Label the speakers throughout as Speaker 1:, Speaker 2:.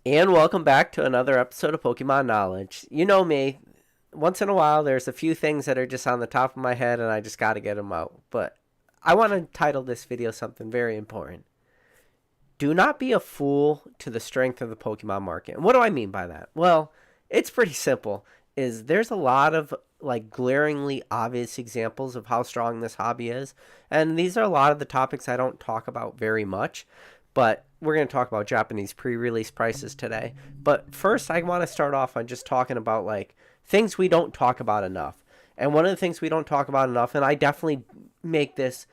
Speaker 1: And welcome back to another episode of Pokemon Knowledge. You know me, once in a while there's a few things that are just on the top of my head and I just got to get them out. But I want to title this video something very important. Do not be a fool to the strength of the Pokemon market. And what do I mean by that? Well, it's pretty simple. There's a lot of glaringly obvious examples of how strong this hobby is, and these are a lot of the topics I don't talk about very much, but we're going to talk about Japanese pre-release prices today. But first, I want to start off on just talking about things we don't talk about enough. And one of the things we don't talk about enough, and I definitely make this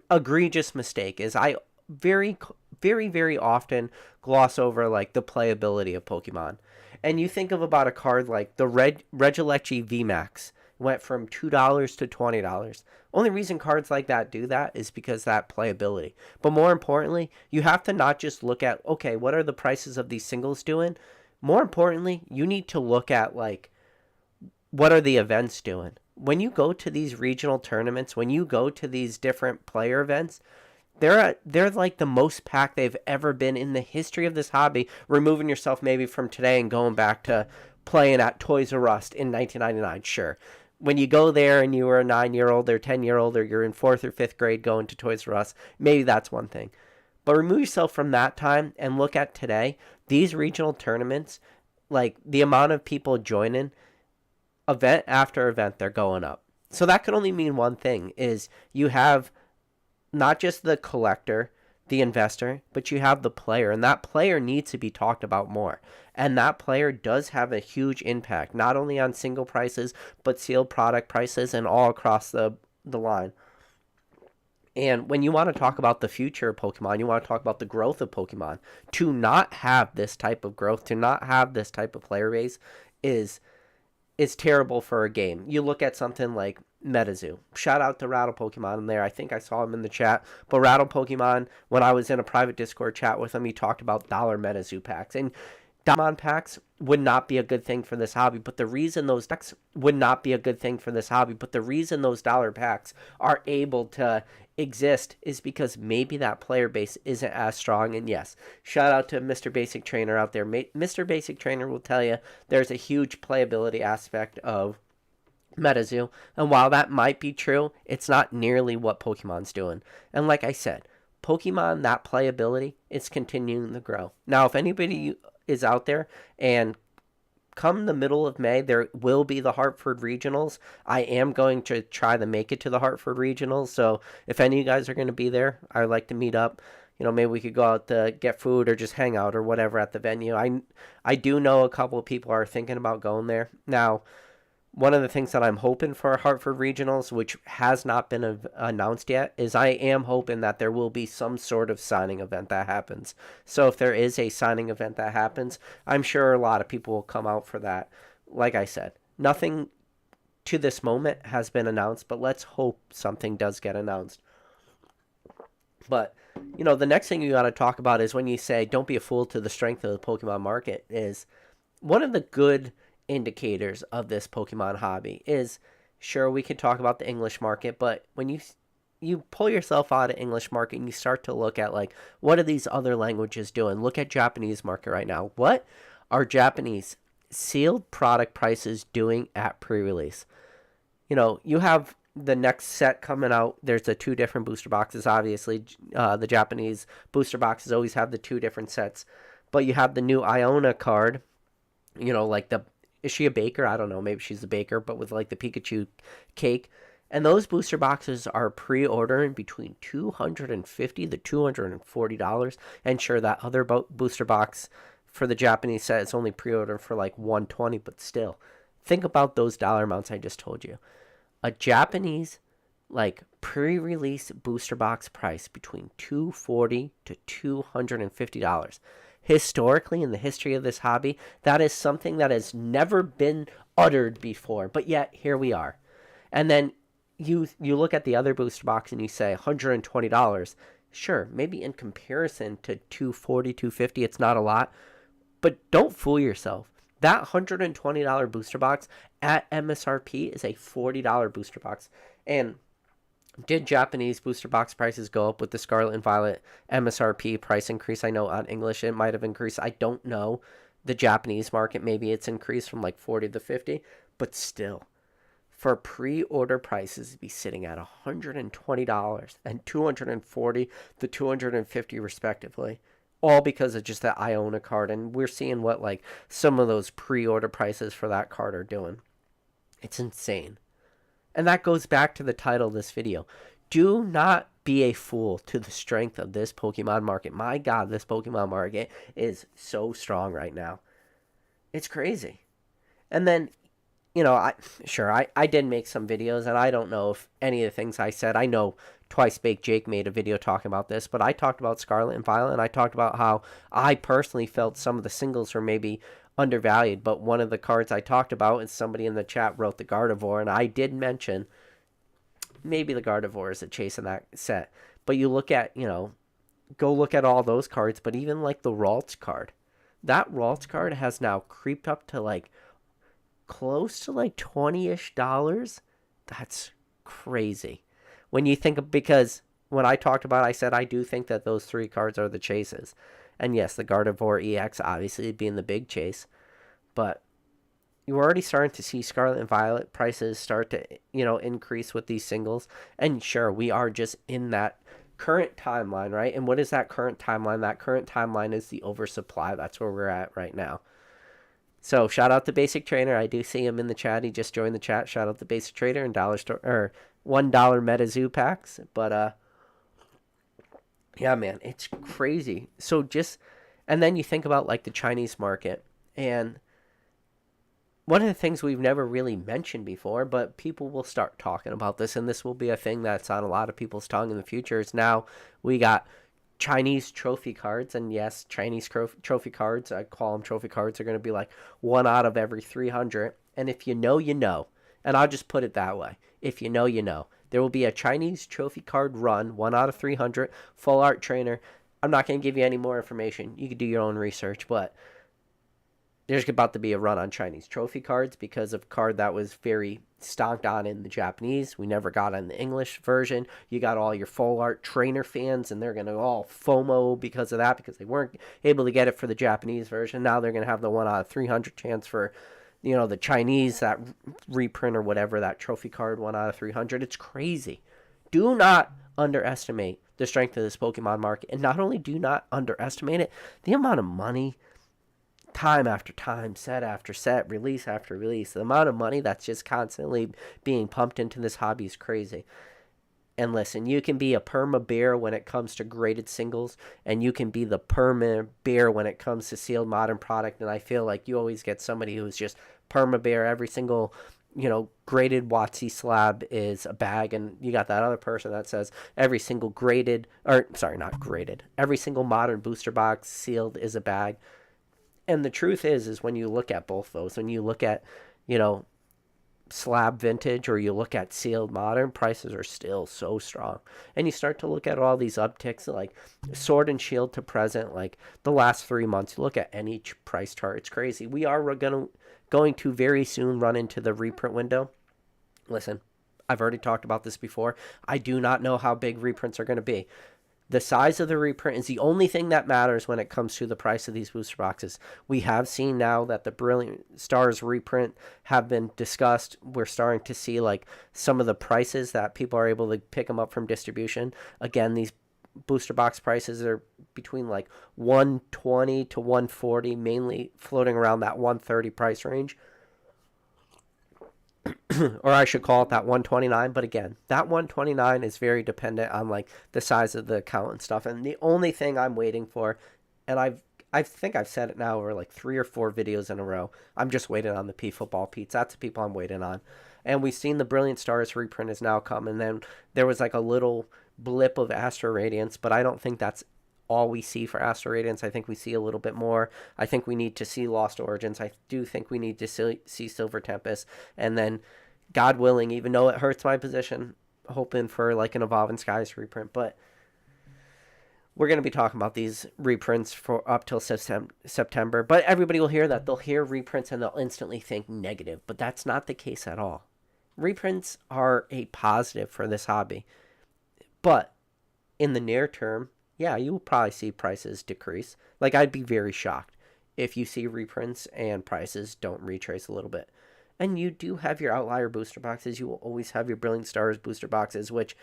Speaker 1: egregious mistake, is I very, very, very often gloss over the playability of Pokemon. And you think of about a card like the Regieleki VMAX went from $2 to $20. Only reason cards like that do that is because that playability. But more importantly, you have to not just look at, okay, what are the prices of these singles doing? More importantly, you need to look at what are the events doing? When you go to these regional tournaments, when you go to these different player events, they're like the most packed they've ever been in the history of this hobby, removing yourself maybe from today and going back to playing at Toys R Us in 1999. Sure. When you go there and you were a 9-year-old or 10-year-old or you're in 4th or 5th grade going to Toys R Us, maybe that's one thing. But remove yourself from that time and look at today. These regional tournaments, the amount of people joining, event after event, they're going up. So that could only mean one thing, is you have not just the collector, the investor, but you have the player, and that player needs to be talked about more. And that player does have a huge impact, not only on single prices, but sealed product prices and all across the line. And when you want to talk about the future of Pokemon, you want to talk about the growth of Pokemon. To not have this type of growth, to not have this type of player base is terrible for a game. You look at something like MetaZoo. Shout out to Rattle Pokemon in there. I think I saw him in the chat. But Rattle Pokemon, when I was in a private Discord chat with him, he talked about dollar MetaZoo packs. And Diamond packs would not be a good thing for this hobby. But the reason those packs would not be a good thing for this hobby, but the reason those dollar packs are able to exist is because maybe that player base isn't as strong. And yes, shout out to Mr. Basic Trainer out there. Mr. Basic Trainer will tell you there's a huge playability aspect of MetaZoo, and while that might be true, it's not nearly what Pokemon's doing. And like I said, Pokemon, that playability, it's continuing to grow. Now, if anybody is out there, and come the middle of May, there will be the Hartford Regionals. I am going to try to make it to the Hartford Regionals, so if any of you guys are going to be there, I'd like to meet up. Maybe we could go out to get food or just hang out or whatever at the venue. I do know a couple of people are thinking about going there. Now, one of the things that I'm hoping for Hartford Regionals, which has not been announced yet, is I am hoping that there will be some sort of signing event that happens. So if there is a signing event that happens, I'm sure a lot of people will come out for that. Like I said, nothing to this moment has been announced, but let's hope something does get announced. But, the next thing you got to talk about is when you say don't be a fool to the strength of the Pokemon market, is one of the good indicators of this Pokemon hobby is, sure, we can talk about the English market, but when you pull yourself out of English market and you start to look at what are these other languages doing? Look at Japanese market right now. What are Japanese sealed product prices doing at pre-release? You have the next set coming out. There's the 2 different booster boxes. Obviously, the Japanese booster boxes always have the 2 different sets, but you have the new Iona card. Is she a baker? I don't know. Maybe she's a baker, but with the Pikachu cake. And those booster boxes are pre-ordering between $250 to $240. And sure, that other booster box for the Japanese set is only pre-ordered for $120, but still. Think about those dollar amounts I just told you. A Japanese pre-release booster box price between $240 to $250. Historically, in the history of this hobby, that is something that has never been uttered before, but yet here we are. And then you look at the other booster box and you say $120. Sure, maybe in comparison to $240, $250, it's not a lot, but don't fool yourself. That $120 booster box at MSRP is a $40 booster box. And Did Japanese booster box prices go up with the Scarlet and Violet MSRP price increase? I know on English it might have increased. I don't know. The Japanese market, maybe it's increased from like 40 to 50, but still, for pre-order prices to be sitting at $120 and $240 to $250 respectively, all because of just that Iona card. And we're seeing what like some of those pre-order prices for that card are doing. It's insane. And that goes back to the title of this video. Do not be a fool to the strength of this Pokemon market. My God, this Pokemon market is so strong right now. It's crazy. And then, I did make some videos, and I don't know if any of the things I said, I know Twice Baked Jake made a video talking about this, but I talked about Scarlet and Violet, and I talked about how I personally felt some of the singles were maybe undervalued, but one of the cards I talked about, and somebody in the chat wrote the Gardevoir, and I did mention maybe the Gardevoir is a chase in that set, but you look at, go look at all those cards, but even like the Ralts card, that Ralts card has now creeped up to like close to like 20-ish dollars. That's crazy when you think of, because when I talked about it, I said I do think that those three cards are the chases, and yes, the Gardevoir EX obviously being the big chase, but you're already starting to see Scarlet and Violet prices start to increase with these singles. And sure, we are just in that current timeline, right? And what is that current timeline? That current timeline is the oversupply. That's where we're at right now. So shout out to Basic Trainer. I do see him in the chat. He just joined the chat. Shout out to Basic Trainer and dollar store or $1 MetaZoo packs. But yeah, man, it's crazy. So and then you think about like the Chinese market, and one of the things we've never really mentioned before, but people will start talking about this, and this will be a thing that's on a lot of people's tongue in the future, is now we got Chinese trophy cards. And yes, Chinese trophy cards, I call them trophy cards, are going to be like 1 out of every 300. And if you know, you know. And I'll just put it that way. If you know, you know. There will be a Chinese trophy card run, 1 out of 300, full art trainer. I'm not going to give you any more information. You can do your own research, but there's about to be a run on Chinese trophy cards because of a card that was very stonked on in the Japanese. We never got on the English version. You got all your full art trainer fans, and they're going to all FOMO because of that, because they weren't able to get it for the Japanese version. Now they're going to have the 1 out of 300 chance for, the Chinese, that reprint or whatever, that trophy card 1 out of 300. It's crazy. Do not underestimate the strength of this Pokemon market. And not only do not underestimate it, the amount of money, time after time, set after set, release after release, the amount of money that's just constantly being pumped into this hobby is crazy. And listen, you can be a perma bear when it comes to graded singles, and you can be the perma bear when it comes to sealed modern product. And I feel like you always get somebody who's just perma bear. Every single graded WotC slab is a bag, and you got that other person that says every single graded, or sorry, not graded, every single modern booster box sealed is a bag. And the truth is when you look at both those, when you look at, slab vintage or you look at sealed modern, prices are still so strong. And you start to look at all these upticks, like Sword and Shield to present, like the last 3 months, you look at any price chart, it's crazy. We are going to very soon run into the reprint window. Listen, I've already talked about this before. I do not know how big reprints are going to be. The size of the reprint is the only thing that matters when it comes to the price of these booster boxes. We have seen now that the Brilliant Stars reprint have been discussed. We're starting to see like some of the prices that people are able to pick them up from distribution. Again, these booster box prices are between like 120 to 140, mainly floating around that 130 price range. Or I should call it that 129. But again, that 129 is very dependent on like the size of the account and stuff. And the only thing I'm waiting for, and I think I've said it now over like 3 or 4 videos in a row, I'm just waiting on the P Football Pete's. That's the people I'm waiting on. And we've seen the Brilliant Stars reprint has now come, and then there was like a little blip of Astro Radiance, but I don't think that's all we see for Astro Radiance. I think we see a little bit more. I think we need to see Lost Origins. I do think we need to see Silver Tempest, and then, God willing, even though it hurts my position, hoping for like an Evolving Skies reprint. But we're going to be talking about these reprints for up till September. But everybody will hear that. They'll hear reprints and they'll instantly think negative. But that's not the case at all. Reprints are a positive for this hobby, but in the near term, yeah, you will probably see prices decrease. Like, I'd be very shocked if you see reprints and prices don't retrace a little bit. And you do have your outlier booster boxes. You will always have your Brilliant Stars booster boxes, which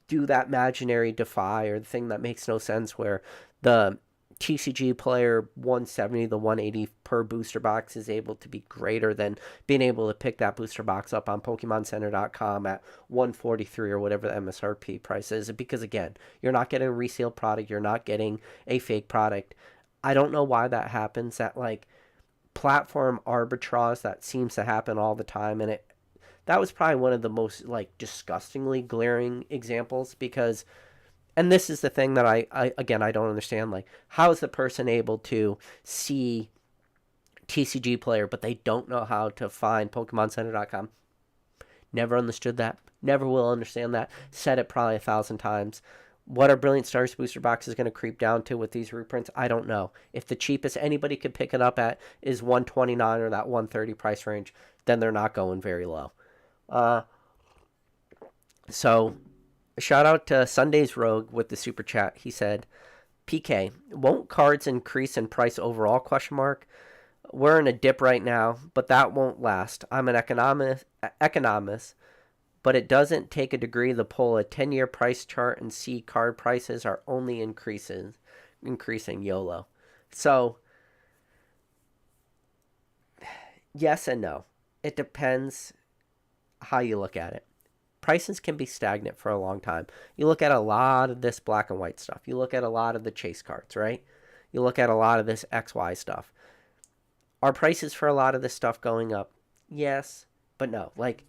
Speaker 1: do that imaginary defy, or the thing that makes no sense, where the TCG player 170 the 180 per booster box is able to be greater than being able to pick that booster box up on PokemonCenter.com at 143 or whatever the MSRP price is. Because again, you're not getting a resale product, you're not getting a fake product. I don't know why that happens. That like platform arbitrage that seems to happen all the time, and that was probably one of the most like disgustingly glaring examples. Because, and this is the thing that I again, I don't understand, like, how is the person able to see TCG player but they don't know how to find PokemonCenter.com? Never understood that, never will understand that. Said it probably 1,000 times. What are Brilliant Stars booster boxes going to creep down to with these reprints? I don't know. If the cheapest anybody could pick it up at is 129 or that 130 price range, then they're not going very low. So shout out to Sunday's Rogue with the super chat. He said, PK, won't cards increase in price overall, question mark? We're in a dip right now, but that won't last. I'm an economist, but it doesn't take a degree to pull a 10-year price chart and see card prices are only increasing YOLO. So, yes and no. It depends how you look at it. Prices can be stagnant for a long time. You look at a lot of this black and white stuff. You look at a lot of the chase cards, right? You look at a lot of this XY stuff. Are prices for a lot of this stuff going up? Yes, but no. Like,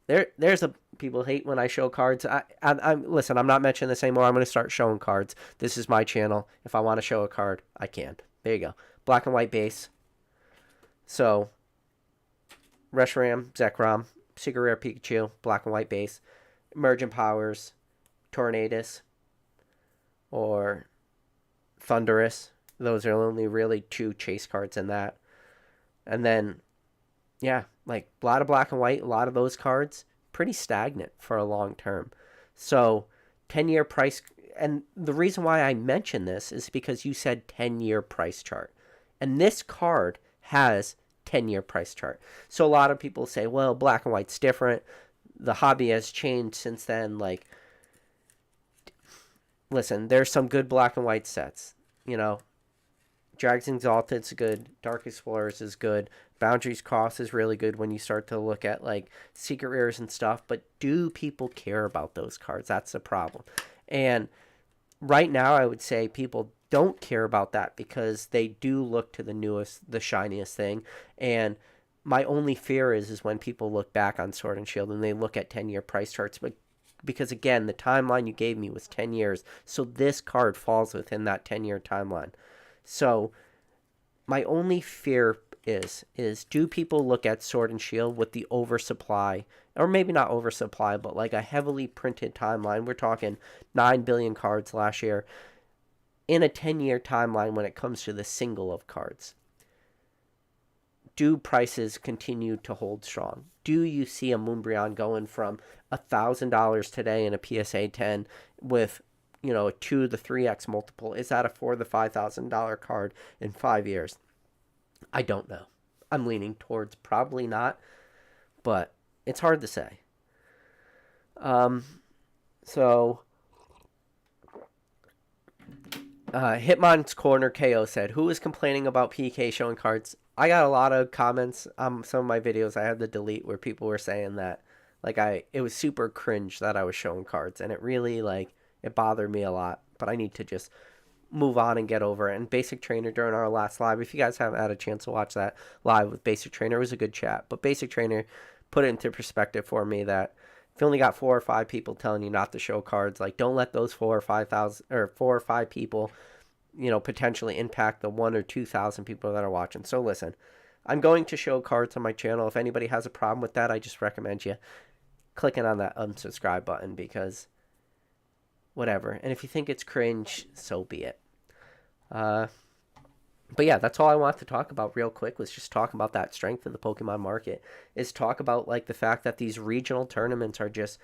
Speaker 1: there's a people hate when I show cards. I'm listen, I'm not mentioning this anymore. I'm going to start showing cards. This is my channel. If I want to show a card, I can. There you go. Black and white base. So, Reshiram, Zekrom, Secret Rare Pikachu, black and white base, Emergent Powers, Tornadus, or Thundurus. Those are only really 2 chase cards in that. And then, yeah, like a lot of black and white, a lot of those cards, pretty stagnant for a long term. So 10-year price, and the reason why I mention this is because you said 10-year price chart. And this card has 10-year price chart. So a lot of people say, well, black and white's different. The hobby has changed since then. Like, listen, there's some good black and white sets. You know, Dragons Exalted's good. Dark Explorers is good. Boundaries Cross is really good when you start to look at, like, secret rares and stuff. But do people care about those cards? That's the problem. And right now, I would say people don't care about that because they do look to the newest, the shiniest thing. And my only fear is when people look back on Sword and Shield and they look at 10-year price charts. But because, again, the timeline you gave me was 10 years. So this card falls within that 10-year timeline. So my only fear is do people look at Sword and Shield with the oversupply, or maybe not oversupply, but like a heavily printed timeline? We're talking 9 billion cards last year in a 10-year timeline when it comes to the single of cards. Do prices continue to hold strong? Do you see a Moonbreon going from $1,000 today in a PSA 10 with, you know, a 2 to 3x multiple? Is that a $4,000 to $5,000 card in 5 years? I don't know. I'm leaning towards probably not, but it's hard to say. Hitmon's Corner KO said, who is complaining about PK showing cards? I got a lot of comments on some of my videos I had to delete where people were saying that, like, it was super cringe that I was showing cards, and it really, like, it bothered me a lot, but I need to just move on and get over it. And Basic Trainer, during our last live, if you guys haven't had a chance to watch that live with Basic Trainer, it was a good chat. But Basic Trainer put it into perspective for me that if you only got 4 or 5 people telling you not to show cards, like, don't let those 4 or 5 people, you know, potentially impact the 1 or 2,000 people that are watching. So listen, I'm going to show cards on my channel. If anybody has a problem with that, I just recommend you clicking on that unsubscribe button, because whatever. And if you think it's cringe, so be it. But yeah, that's all I want to talk about real quick, was just talk about that strength of the Pokemon market, is talk about like the fact that these regional tournaments are just,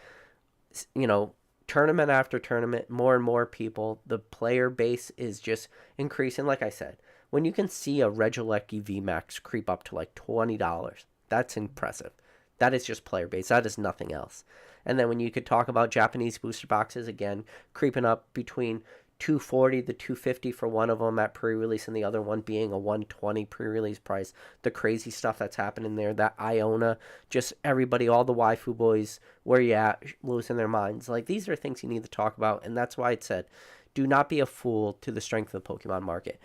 Speaker 1: you know, tournament after tournament, more and more people, the player base is just increasing. Like I said, when you can see a Regieleki VMAX creep up to like $20, that's impressive. That is just player base. That is nothing else. And then when you could talk about Japanese booster boxes again, creeping up between 240 to 250 for one of them at pre-release, and the other one being a 120 pre-release price. The crazy stuff that's happening there, that Iona, just everybody, all the waifu boys, where you at, losing their minds. Like, these are things you need to talk about, and that's why it said, do not be a fool to the strength of the Pokemon market.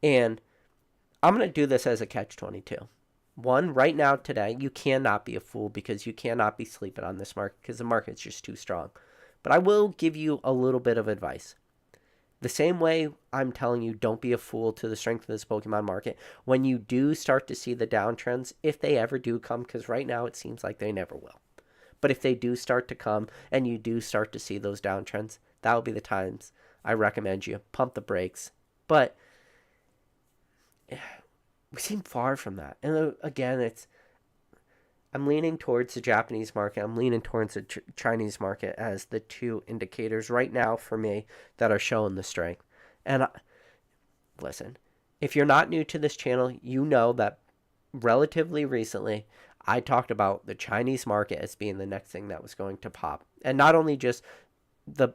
Speaker 1: And I'm going to do this as a catch-22. One, right now, today, you cannot be a fool, because you cannot be sleeping on this market, because the market's just too strong. But I will give you a little bit of advice. The same way I'm telling you, don't be a fool to the strength of this Pokemon market. When you do start to see the downtrends, if they ever do come, because right now it seems like they never will. But if they do start to come and you do start to see those downtrends, that will be the times I recommend you pump the brakes. But we seem far from that. And again, I'm leaning towards the Japanese market. I'm leaning towards the Chinese market as the two indicators right now for me that are showing the strength. And listen, if you're not new to this channel, you know that relatively recently I talked about the Chinese market as being the next thing that was going to pop. And not only just the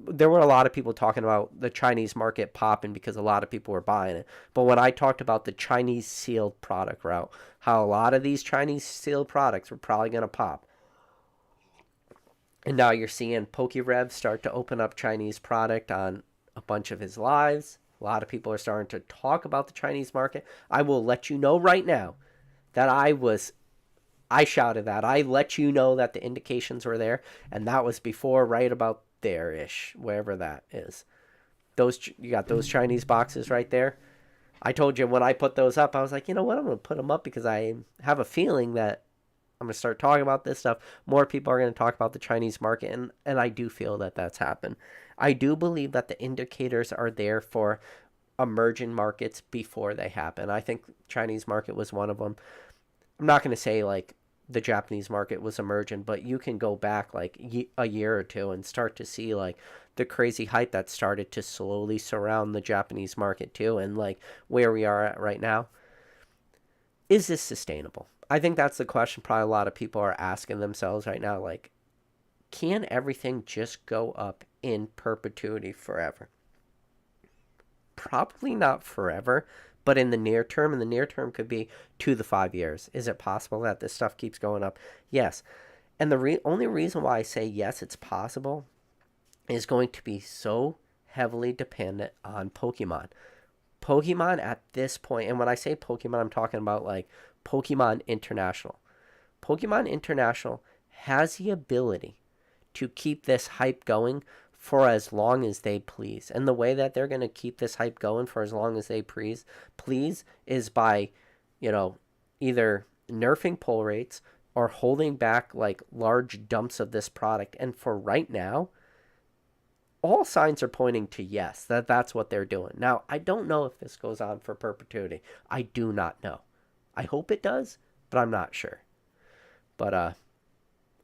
Speaker 1: there were a lot of people talking about the Chinese market popping because a lot of people were buying it. But when I talked about the Chinese sealed product route, how a lot of these Chinese sealed products were probably going to pop. And now you're seeing PokeRev start to open up Chinese product on a bunch of his lives. A lot of people are starting to talk about the Chinese market. I will let you know right now that I shouted that. I let you know that the indications were there, and that was before right about there-ish, wherever that is. You got those Chinese boxes right there. I told you when I put those up, I was like, you know what? I'm going to put them up because I have a feeling that I'm going to start talking about this stuff. More people are going to talk about the Chinese market, and I do feel that that's happened. I do believe that the indicators are there for emerging markets before they happen. I think Chinese market was one of them. I'm not going to say like the Japanese market was emerging, but you can go back like a year or two and start to see like the crazy hype that started to slowly surround the Japanese market too, and like where we are at right now. Is this sustainable? I think that's the question probably a lot of people are asking themselves right now. Like, can everything just go up in perpetuity forever? Probably not forever, but in the near term, and the near term could be 2 to 5 years. Is it possible that this stuff keeps going up? Yes. And the only reason why I say yes, it's possible, is going to be so heavily dependent on Pokemon. Pokemon at this point, and when I say Pokemon, I'm talking about like Pokemon International. Pokemon International has the ability to keep this hype going for as long as they please. And the way that they're going to keep this hype going for as long as they please is by, either nerfing pull rates or holding back like large dumps of this product. And for right now, all signs are pointing to yes, that's what they're doing. Now, I don't know if this goes on for perpetuity. I do not know. I hope it does, but I'm not sure. But,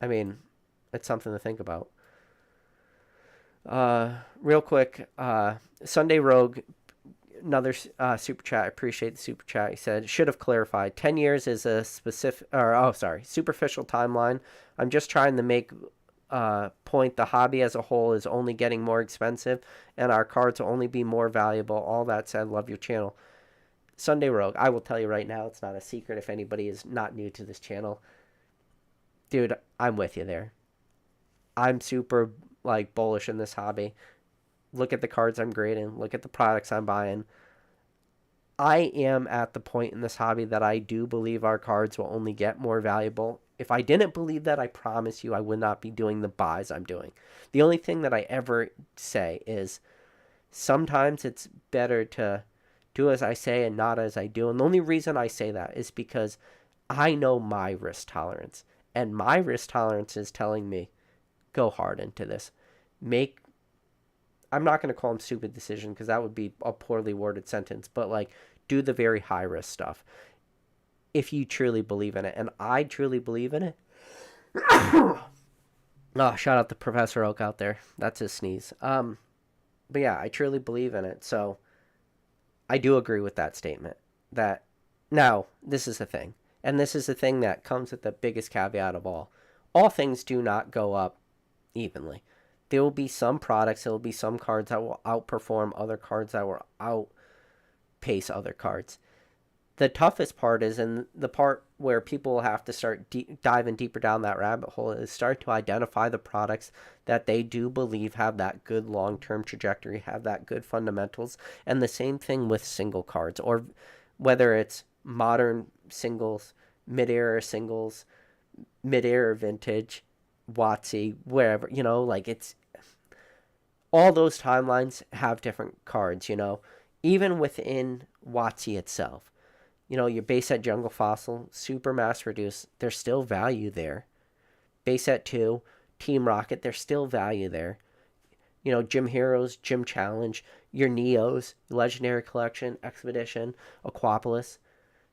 Speaker 1: it's something to think about. Real quick, Sunday Rogue, another super chat. I appreciate the super chat. He said, should have clarified. 10 years is a superficial timeline. I'm just trying to make point the hobby as a whole is only getting more expensive, and our cards will only be more valuable. All that said, love your channel. Sunday Rogue, I will tell you right now, it's not a secret if anybody is not new to this channel. Dude, I'm with you there. I'm super bullish in this hobby. Look at the cards I'm grading. Look at the products I'm buying. I am at the point in this hobby that I do believe our cards will only get more valuable. If I didn't believe that, I promise you I would not be doing the buys I'm doing. The only thing that I ever say is sometimes it's better to do as I say and not as I do. And the only reason I say that is because I know my risk tolerance. And my risk tolerance is telling me, go hard into this. I'm not going to call them stupid decisions because that would be a poorly worded sentence, but like do the very high risk stuff if you truly believe in it. And I truly believe in it. Oh, shout out to Professor Oak out there. That's his sneeze. But yeah, I truly believe in it. So I do agree with that statement. That now, this is the thing. And this is the thing that comes with the biggest caveat of all. All things do not go up evenly. There will be some products, there will be some cards that will outperform other cards that will outpace other cards. The toughest part is, and the part where people will have to start diving deeper down that rabbit hole, is start to identify the products that they do believe have that good long-term trajectory, have that good fundamentals. And the same thing with single cards, or whether it's modern singles, mid-era singles, mid-era vintage, WotC, wherever, like it's all those timelines have different cards, even within WotC itself. Your base set Jungle Fossil, super mass reduce, there's still value there. Base set 2, Team Rocket, there's still value there. Gym Heroes, Gym Challenge, your Neos, Legendary Collection, Expedition, Aquapolis,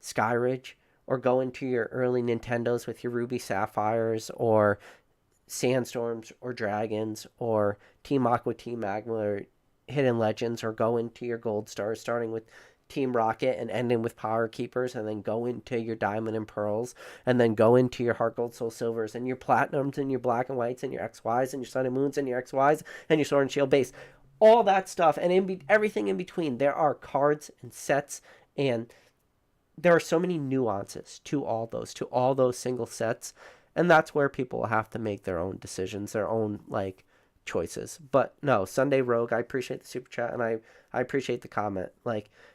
Speaker 1: Skyridge, or go into your early Nintendos with your Ruby Sapphires, or Sandstorms, or Dragons, or Team Aqua, Team Magma, or Hidden Legends, or go into your Gold Stars, starting with Team Rocket and ending with Power Keepers, and then go into your Diamond and Pearls, and then go into your Heart Gold, Soul Silvers, and your Platinums, and your Black and Whites, and your XYs, and your Sun and Moons, and your XYs, and your Sword and Shield base. All that stuff, and everything in between. There are cards and sets, and there are so many nuances to all those single sets, and that's where people will have to make their own decisions, their own, choices. But no, Sunday Rogue, I appreciate the super chat, and I appreciate the comment.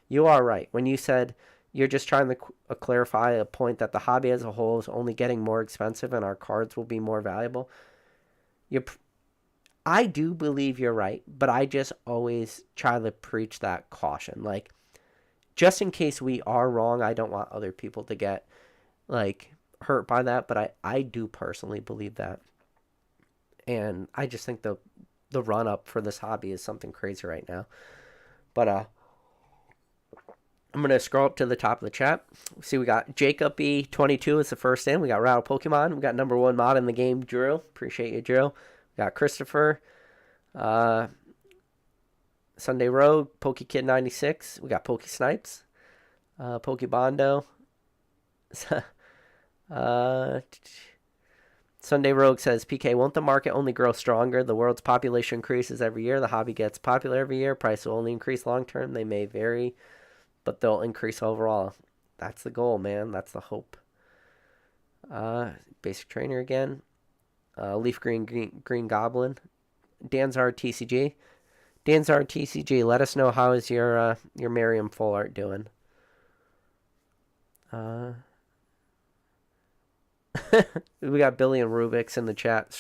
Speaker 1: You are right when you said you're just trying to clarify a point that the hobby as a whole is only getting more expensive and our cards will be more valuable. I do believe you're right, but I just always try to preach that caution. Just in case we are wrong, I don't want other people to get hurt by that, but I do personally believe that. And I just think the run up for this hobby is something crazy right now. But I'm going to scroll up to the top of the chat. See, we got Jacob B22 is the first in. We got Rattle Pokemon. We got number 1 mod in the game, Drew. Appreciate you, Drew. We got Christopher. Sunday Rogue, PokeKid 96. We got Poke Snipes. Pokebondo. Sunday Rogue says, PK, won't the market only grow stronger? The world's population increases every year. The hobby gets popular every year. Price will only increase long term. They may vary, but they'll increase overall. That's the goal, man. That's the hope. Basic Trainer again. Leaf Green Goblin. Danzar TCG. Danzar TCG, let us know how is your Merriam full art doing. We got Billy and Rubik's in the chat.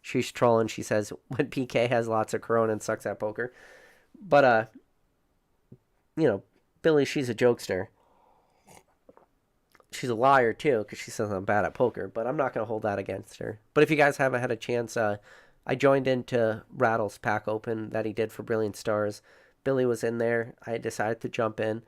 Speaker 1: She's trolling. She says, when PK has lots of corona and sucks at poker. But, Billy, she's a jokester. She's a liar, too, because she says I'm bad at poker. But I'm not going to hold that against her. But if you guys haven't had a chance, I joined into Rattle's pack open that he did for Brilliant Stars. Billy was in there. I decided to jump in.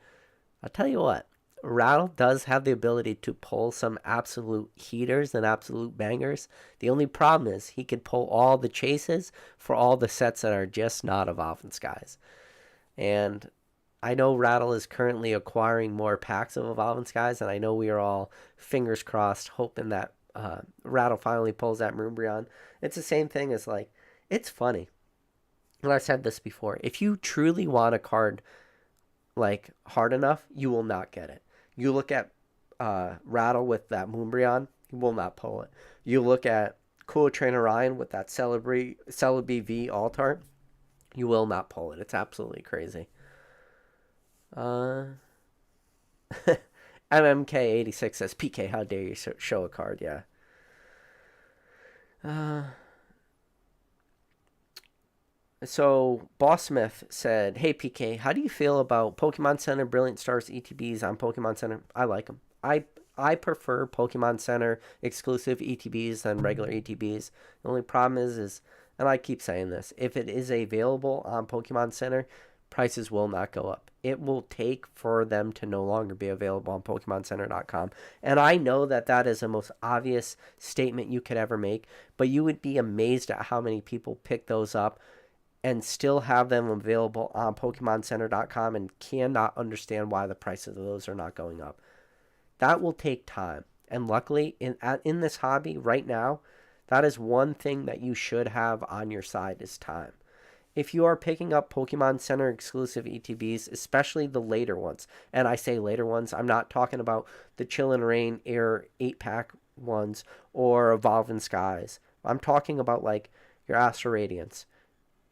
Speaker 1: I'll tell you what. Rattle does have the ability to pull some absolute heaters and absolute bangers. The only problem is he could pull all the chases for all the sets that are just not Evolving Skies. And I know Rattle is currently acquiring more packs of Evolving Skies, and I know we are all fingers crossed hoping that Rattle finally pulls that Moonbreon. It's the same thing as, it's funny. And I've said this before. If you truly want a card, hard enough, you will not get it. You look at Rattle with that Moonbreon, he will not pull it. You look at Cool Trainer Ryan with that Celebi V Altar, you will not pull it. It's absolutely crazy. MMK86 says, PK, how dare you show a card? Yeah. So, Boss Smith said, hey, PK, how do you feel about Pokemon Center Brilliant Stars ETBs on Pokemon Center? I like them. I prefer Pokemon Center exclusive ETBs than regular ETBs. The only problem is and I keep saying this, if it is available on Pokemon Center, prices will not go up. It will take for them to no longer be available on PokemonCenter.com. And I know that that is the most obvious statement you could ever make, but you would be amazed at how many people pick those up and still have them available on PokemonCenter.com and cannot understand why the prices of those are not going up. That will take time. And luckily, in this hobby right now, that is one thing that you should have on your side is time. If you are picking up Pokemon Center exclusive ETBs, especially the later ones, and I say later ones, I'm not talking about the Chill and Rain Air 8-pack ones or Evolving Skies. I'm talking about like your Astro Radiance.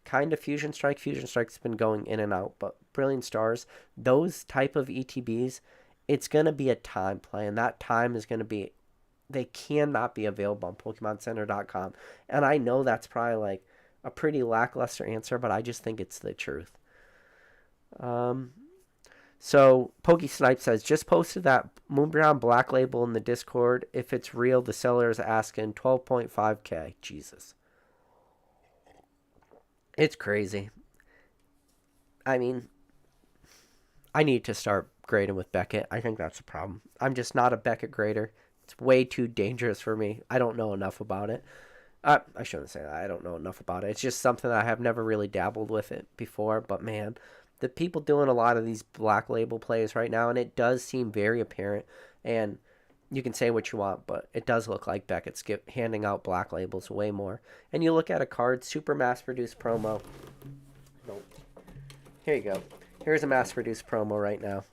Speaker 1: Kind of Fusion Strike. Fusion Strike's been going in and out, but Brilliant Stars, those type of ETBs, it's going to be a time play, and that time is going to be, they cannot be available on PokemonCenter.com. And I know that's probably like a pretty lackluster answer, but I just think it's the truth. So PokeSnipe says, just posted that Moonbrown Black Label in the Discord. If it's real, the seller is asking 12.5K. Jesus. It's crazy. I mean, I need to start grading with Beckett. I think that's a problem. I'm just not a Beckett grader. It's way too dangerous for me. I don't know enough about it. I shouldn't say that. I don't know enough about it. It's just something that I have never really dabbled with it before. But man, the people doing a lot of these Black Label plays right now, and it does seem very apparent. And you can say what you want, but it does look like Beckett's handing out Black Labels way more. And you look at a card, super mass-produced promo. Nope. Here you go. Here's a mass-produced promo right now.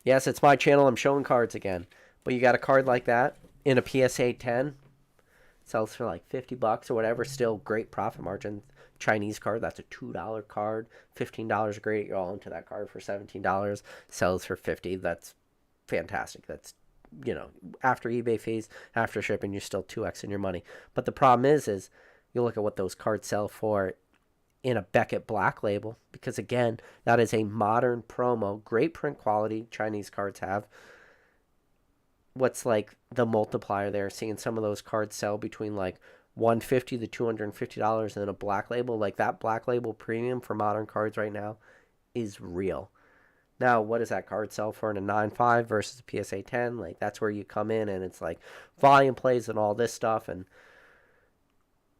Speaker 1: Yes, it's my channel. I'm showing cards again. But you got a card like that in a PSA 10. Sells for like $50 or whatever. Still great profit margin. Chinese card, that's a $2 card. $15 great. You're all into that card for $17. Sells for $50. That's fantastic. That's, you know, after eBay fees, after shipping, you're still 2x in your money. But the problem is you look at what those cards sell for in a Beckett Black Label, because again, that is a modern promo, great print quality. Chinese cards have. What's like the multiplier there? Seeing some of those cards sell between like $150 to $250, and then a Black Label, like that Black Label premium for modern cards right now is real. Now, what does that card sell for in a 9.5 versus a PSA 10? Like, that's where you come in, and it's like volume plays and all this stuff. But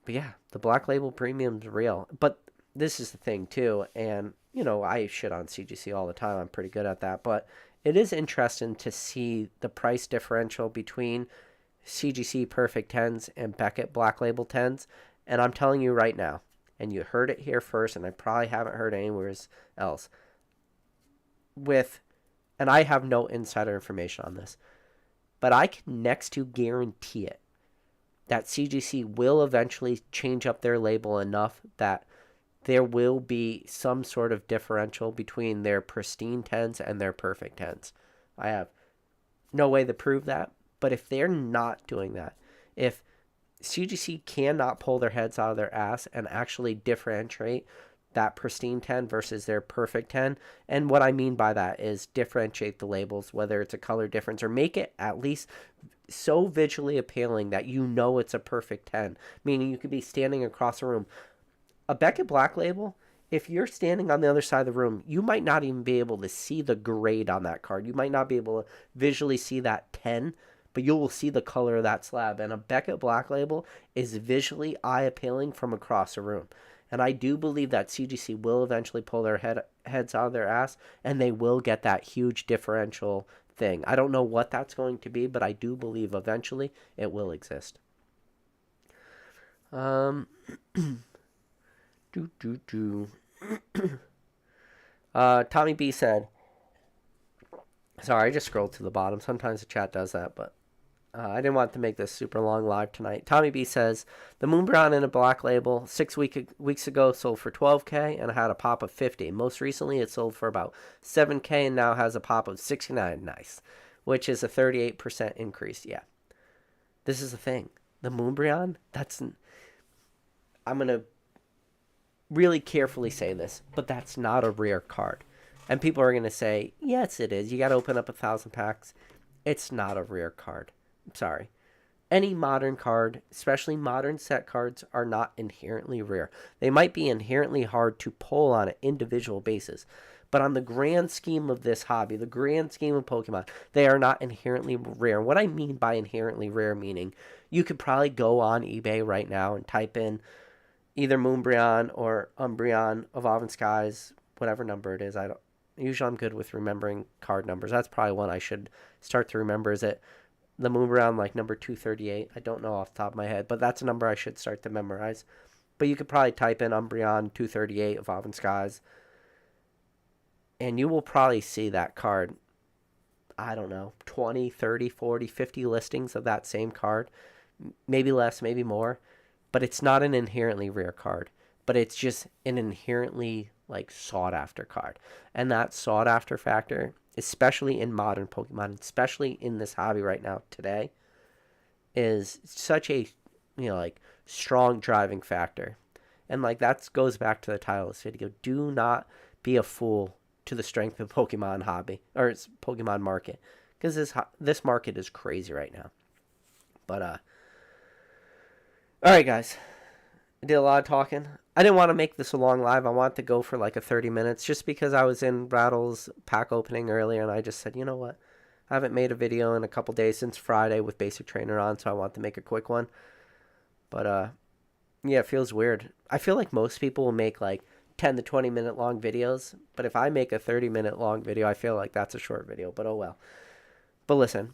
Speaker 1: yeah, the Black Label premium's real. But this is the thing too, and you know, I shit on CGC all the time. I'm pretty good at that, but it is interesting to see the price differential between CGC Perfect 10s and Beckett Black Label 10s. And I'm telling you right now, and you heard it here first, and I probably haven't heard anywhere else, and I have no insider information on this, but I can next to guarantee it that CGC will eventually change up their label enough that there will be some sort of differential between their pristine 10s and their perfect 10s. I have no way to prove that, but if they're not doing that, if CGC cannot pull their heads out of their ass and actually differentiate that pristine 10 versus their perfect 10, and what I mean by that is differentiate the labels, whether it's a color difference, or make it at least so visually appealing that you know it's a perfect 10, meaning you could be standing across a room. A Beckett Black Label, if you're standing on the other side of the room, you might not even be able to see the grade on that card. You might not be able to visually see that 10, but you will see the color of that slab. And a Beckett Black Label is visually eye-appealing from across a room. And I do believe that CGC will eventually pull their heads out of their ass, and they will get that huge differential thing. I don't know what that's going to be, but I do believe eventually it will exist. Tommy B said, sorry, I just scrolled to the bottom. Sometimes the chat does that, but I didn't want to make this super long live tonight. Tommy B says, the Moonbrown in a Black Label 6 weeks ago sold for $12K and had a pop of $50. Most recently, it sold for about $7K and now has a pop of $69. Nice. Which is a 38% increase. Yeah. This is the thing. The Moonbrown, I'm going to really carefully say this, but that's not a rare card. And people are going to say, yes, it is. You got to open up 1,000 packs. It's not a rare card. I'm sorry. Any modern card, especially modern set cards, are not inherently rare. They might be inherently hard to pull on an individual basis, but on the grand scheme of this hobby, the grand scheme of Pokemon, they are not inherently rare. What I mean by inherently rare, meaning you could probably go on eBay right now and type in either Moonbreon or Umbreon, Evolving Skies, whatever number it is. I don't. Usually, I'm good with remembering card numbers. That's probably one I should start to remember. Is it the Moonbreon, like number 238? I don't know off the top of my head, but that's a number I should start to memorize. But you could probably type in Umbreon 238 Evolving Skies, and you will probably see that card. I don't know, 20, 30, 40, 50 listings of that same card. Maybe less, maybe more. But it's not an inherently rare card. But it's just an inherently like sought after card. And that sought after factor, especially in modern Pokemon, especially in this hobby right now today, is such a like strong driving factor. And like that goes back to the title of this video. Do not be a fool to the strength of Pokemon hobby or its Pokemon market, because this market is crazy right now. But all right, guys, I did a lot of talking. I didn't want to make this a long live. I wanted to go for like a 30 minutes just because I was in Rattle's pack opening earlier, and I just said, you know what? I haven't made a video in a couple days since Friday with Basic Trainer on, so I want to make a quick one. But yeah, it feels weird. I feel like most people will make like 10 to 20 minute long videos, but if I make a 30-minute long video, I feel like that's a short video, but oh well. But listen,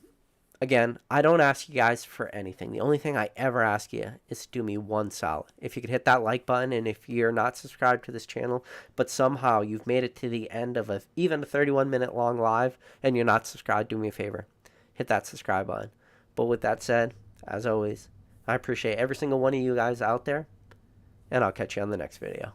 Speaker 1: again, I don't ask you guys for anything. The only thing I ever ask you is to do me one solid. If you could hit that like button, and if you're not subscribed to this channel, but somehow you've made it to the end of even a 31-minute long live and you're not subscribed, do me a favor. Hit that subscribe button. But with that said, as always, I appreciate every single one of you guys out there, and I'll catch you on the next video.